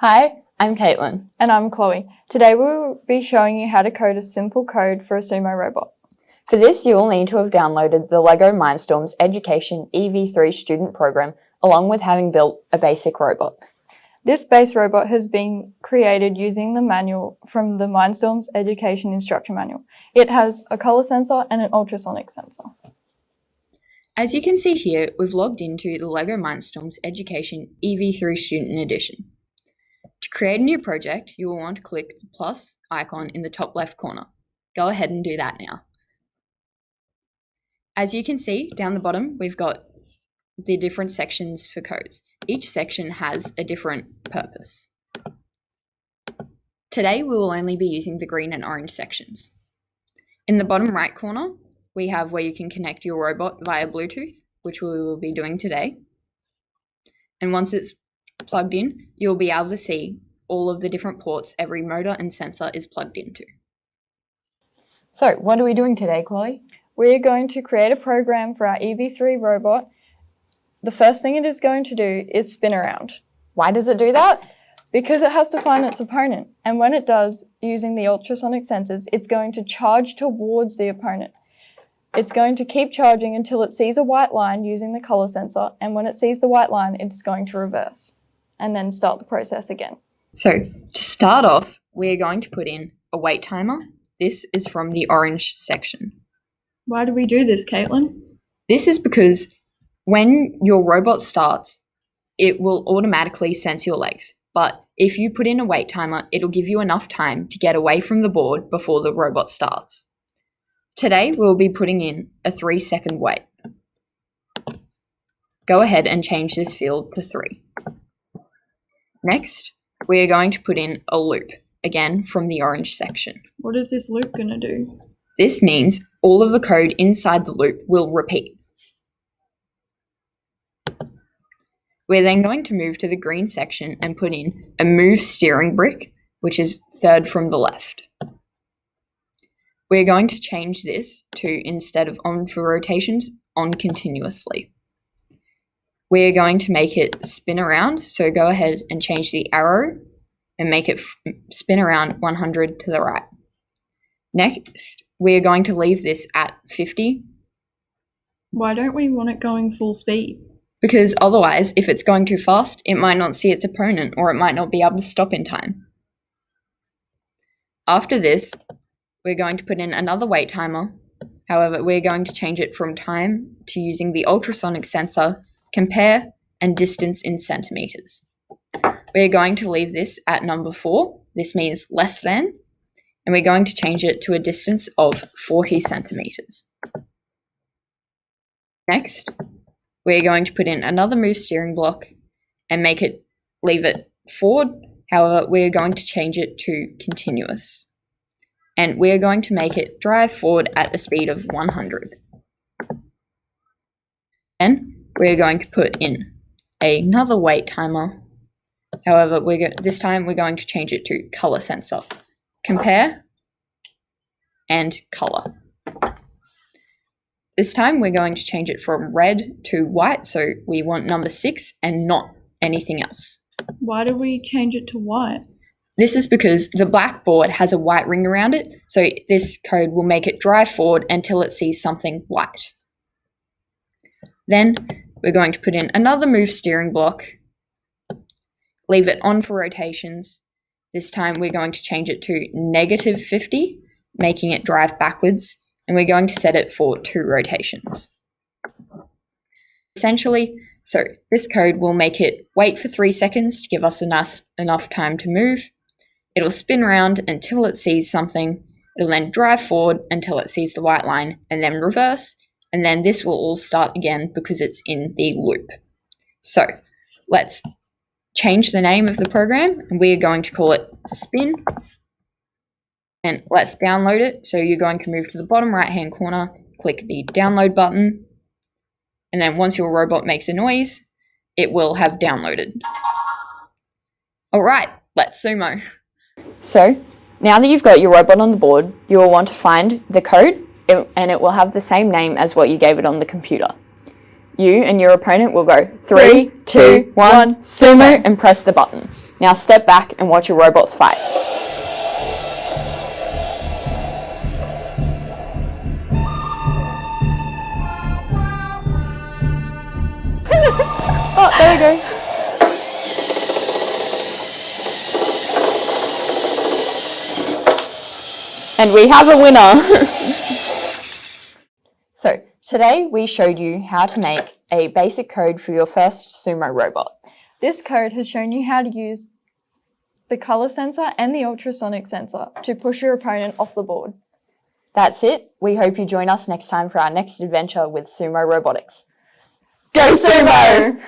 Hi, I'm Caitlin. And I'm Chloe. Today we will be showing you how to code a simple code for a sumo robot. For this, you will need to have downloaded the Lego Mindstorms Education EV3 student program, along with having built a basic robot. This base robot has been created using the manual from the Mindstorms Education Instruction Manual. It has a color sensor and an ultrasonic sensor. As you can see here, we've logged into the Lego Mindstorms Education EV3 Student Edition. To create a new project, you will want to click the plus icon in the top left corner. Go ahead and do that now. As you can see, down the bottom, we've got the different sections for codes. Each section has a different purpose. Today, we will only be using the green and orange sections. In the bottom right corner, we have where you can connect your robot via Bluetooth, which we will be doing today. And once it's plugged in, you'll be able to see all of the different ports every motor and sensor is plugged into. So, what are we doing today, Chloe? We're going to create a program for our EV3 robot. The first thing it is going to do is spin around. Why does it do that? Because it has to find its opponent. And when it does, using the ultrasonic sensors, it's going to charge towards the opponent. It's going to keep charging until it sees a white line using the color sensor, and when it sees the white line, it's going to reverse and then start the process again. So to start off, we're going to put in a wait timer. This is from the orange section. Why do we do this, Caitlin? This is because when your robot starts, it will automatically sense your legs. But if you put in a wait timer, it'll give you enough time to get away from the board before the robot starts. Today, we'll be putting in a 3-second wait. Go ahead and change this field to 3. Next, we are going to put in a loop, again from the orange section. What is this loop going to do? This means all of the code inside the loop will repeat. We're then going to move to the green section and put in a move steering brick, which is third from the left. We're going to change this to, instead of on for rotations, on continuously. We're going to make it spin around, so go ahead and change the arrow and make it spin around 100 to the right. Next, we're going to leave this at 50. Why don't we want it going full speed? Because otherwise, if it's going too fast, it might not see its opponent or it might not be able to stop in time. After this, we're going to put in another wait timer. However, we're going to change it from time to using the ultrasonic sensor, compare, and distance in centimeters. We're going to leave this at number 4. This means less than, and we're going to change it to a distance of 40 centimeters. Next, we're going to put in another move steering block and leave it forward. However, we're going to change it to continuous. And we're going to make it drive forward at a speed of 100. Then we're going to put in another wait timer. However, this time we're going to change it to color sensor, compare, and color. This time we're going to change it from red to white, so we want number 6 and not anything else. Why do we change it to white? This is because the black board has a white ring around it, so this code will make it drive forward until it sees something white. Then we're going to put in another move steering block, leave it on for rotations. This time we're going to change it to -50, making it drive backwards, and we're going to set it for 2 rotations. Essentially, so this code will make it wait for 3 seconds to give us enough time to move. It'll spin around until it sees something. It'll then drive forward until it sees the white line and then reverse. And then this will all start again because it's in the loop. So let's change the name of the program and we are going to call it spin. And let's download it. So you're going to move to the bottom right hand corner, click the download button. And then once your robot makes a noise, it will have downloaded. All right, let's sumo. So now that you've got your robot on the board, you will want to find the code and it will have the same name as what you gave it on the computer. You and your opponent will go 3, 2, 1, sumo, and press the button. Now step back and watch your robots fight. Oh, there we go. And we have a winner. So today we showed you how to make a basic code for your first Sumo robot. This code has shown you how to use the color sensor and the ultrasonic sensor to push your opponent off the board. That's it. We hope you join us next time for our next adventure with Sumo Robotics. Go Sumo!